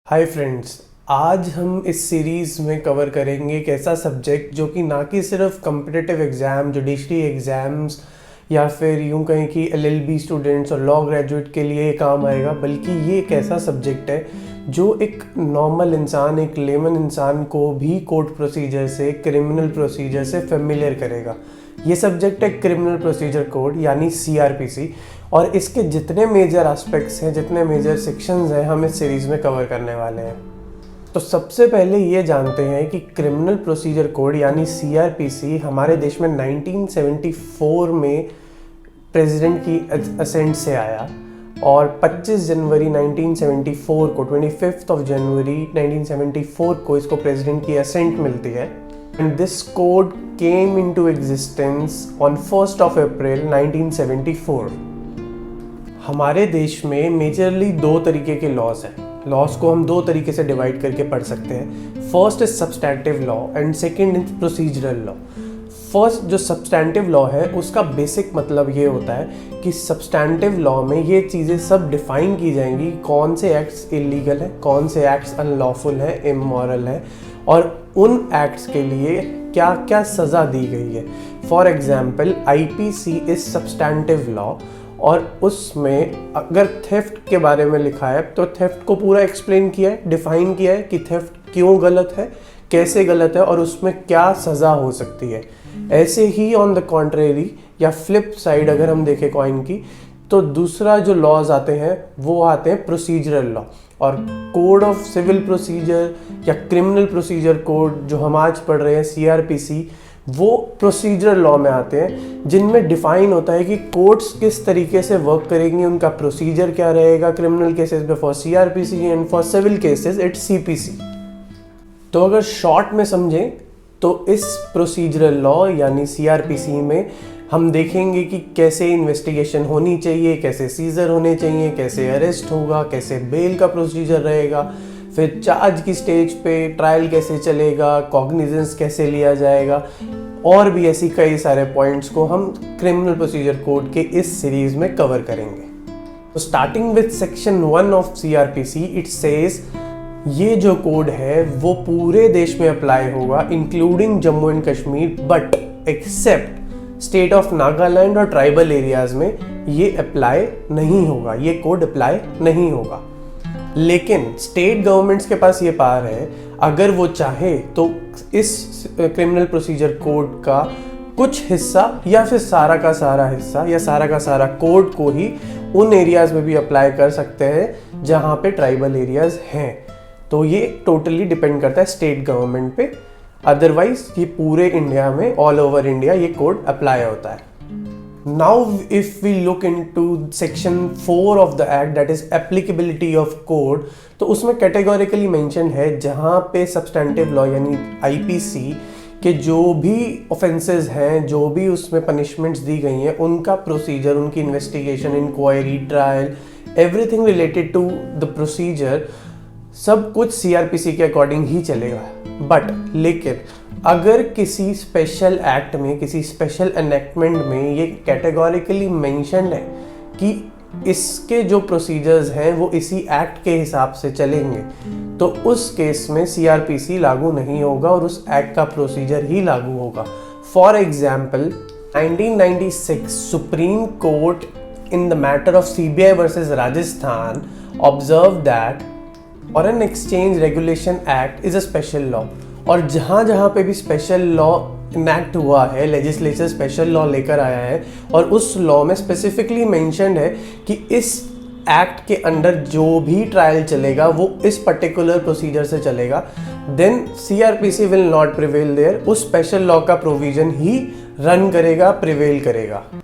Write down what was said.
Hi friends, आज हम इस सीरीज़ में कवर करेंगे एक ऐसा सब्जेक्ट जो कि ना कि सिर्फ कम्पिटिटिव एग्ज़ाम, जुडिशरी एग्ज़ाम्स या फिर यूं कहें कि एलएलबी स्टूडेंट्स और लॉ ग्रेजुएट के लिए काम आएगा, बल्कि ये एक ऐसा सब्जेक्ट है जो एक नॉर्मल इंसान, एक लेमन इंसान को भी कोर्ट प्रोसीजर से, क्रिमिनल प्रोसीजर से फेमिलियर करेगा। ये सब्जेक्ट है क्रिमिनल प्रोसीजर कोड यानी सीआरपीसी, और इसके जितने मेजर एस्पेक्ट्स हैं, जितने मेजर सेक्शंस हैं, हम इस सीरीज़ में कवर करने वाले हैं। तो सबसे पहले ये जानते हैं कि क्रिमिनल प्रोसीजर कोड यानी सीआरपीसी हमारे देश में 1974 में प्रेसिडेंट की असेंट से आया और 25 जनवरी 1974 को 25th of January 1974 को इसको प्रेसिडेंट की असेंट मिलती है। And this code came into existence on 1st of April 1974। हमारे देश में मेजरली दो तरीके के लॉज हैं। लॉज को हम दो तरीके से डिवाइड करके पढ़ सकते हैं। First is substantive law and second is procedural law. First जो सब्सटैंटिव लॉ है उसका बेसिक मतलब ये होता है कि सब्सटैंटिव लॉ में ये चीज़ें सब डिफाइन की जाएंगी, कौन से एक्ट्स इलीगल है, कौन से एक्ट्स अनलॉफुल है, इमोरल है, और उन एक्ट्स के लिए क्या क्या सज़ा दी गई है। For example IPC is substantive law, और उसमें अगर थेफ्ट के बारे में लिखा है तो थेफ्ट को पूरा एक्सप्लेन किया है, डिफाइन किया है कि थेफ्ट क्यों गलत है, कैसे गलत है और उसमें क्या सज़ा हो सकती है। ऐसे ही ऑन द कॉन्ट्रेरी या फ्लिप साइड अगर हम देखें कॉइन की, तो दूसरा जो लॉज आते हैं वो आते हैं प्रोसीजरल लॉ। और कोड ऑफ सिविल प्रोसीजर या क्रिमिनल प्रोसीजर कोड जो हम आज पढ़ रहे हैं सीआरपीसी, वो प्रोसीजरल लॉ में आते हैं, जिनमें डिफाइन होता है कि कोर्ट्स किस तरीके से वर्क करेंगी, उनका प्रोसीजर क्या रहेगा क्रिमिनल केसेस में for CrPC and for civil cases it's CPC. तो अगर शॉर्ट में समझें तो इस प्रोसीजरल लॉ यानी सीआरपीसी में हम देखेंगे कि कैसे इन्वेस्टिगेशन होनी चाहिए, कैसे सीजर होने चाहिए, कैसे अरेस्ट होगा, कैसे बेल का प्रोसीजर रहेगा, फिर चार्ज की स्टेज पे ट्रायल कैसे चलेगा, कॉग्निजेंस कैसे लिया जाएगा, और भी ऐसी कई सारे पॉइंट्स को हम क्रिमिनल प्रोसीजर कोड के इस सीरीज में कवर करेंगे। तो starting with section 1 of CrPC, it says ये जो कोड है वो पूरे देश में अप्लाई होगा including Jammu and Kashmir, but except state of Nagaland और ट्राइबल एरियाज में ये अप्लाई नहीं होगा, ये कोड अप्लाई नहीं होगा। लेकिन स्टेट गवर्नमेंट्स के पास ये पावर है, अगर वो चाहे तो इस क्रिमिनल प्रोसीजर कोड का कुछ हिस्सा या फिर सारा का सारा हिस्सा या सारा का सारा कोड को ही उन एरियाज में भी अप्लाई कर सकते हैं जहाँ पे ट्राइबल एरियाज हैं। तो ये टोटली डिपेंड करता है स्टेट गवर्नमेंट पे। अदरवाइज ये पूरे इंडिया में, ऑल ओवर इंडिया ये कोड अप्लाई होता है। Now if we look into section 4 of the act, that is applicability of code, तो उसमें categorically mentioned है जहाँ पे substantive law यानी IPC के जो भी offenses हैं, जो भी उसमें punishments दी गई हैं, उनका procedure, उनकी investigation, inquiry, trial, everything related to the procedure, सब कुछ सीआरपीसी के अकॉर्डिंग ही चलेगा। बट लेकिन अगर किसी स्पेशल एक्ट में, किसी स्पेशल एनेक्टमेंट में ये कैटेगोरिकली मेंशन्ड है कि इसके जो प्रोसीजर्स हैं वो इसी एक्ट के हिसाब से चलेंगे, तो उस केस में सीआरपीसी लागू नहीं होगा और उस एक्ट का प्रोसीजर ही लागू होगा। For example 1996 supreme court in the matter of CBI versus Rajasthan observe that foreign exchange regulation act is a special law. और जहाँ जहाँ पे भी स्पेशल लॉ इनैक्ट हुआ है, लेजिस्लेचर स्पेशल लॉ लेकर आया है और उस लॉ में स्पेसिफिकली मेंशन्ड है कि इस एक्ट के अंडर जो भी ट्रायल चलेगा वो इस पर्टिकुलर प्रोसीजर से चलेगा, then CrPC will not prevail there. उस स्पेशल लॉ का प्रोविजन ही रन करेगा, प्रिवेल करेगा।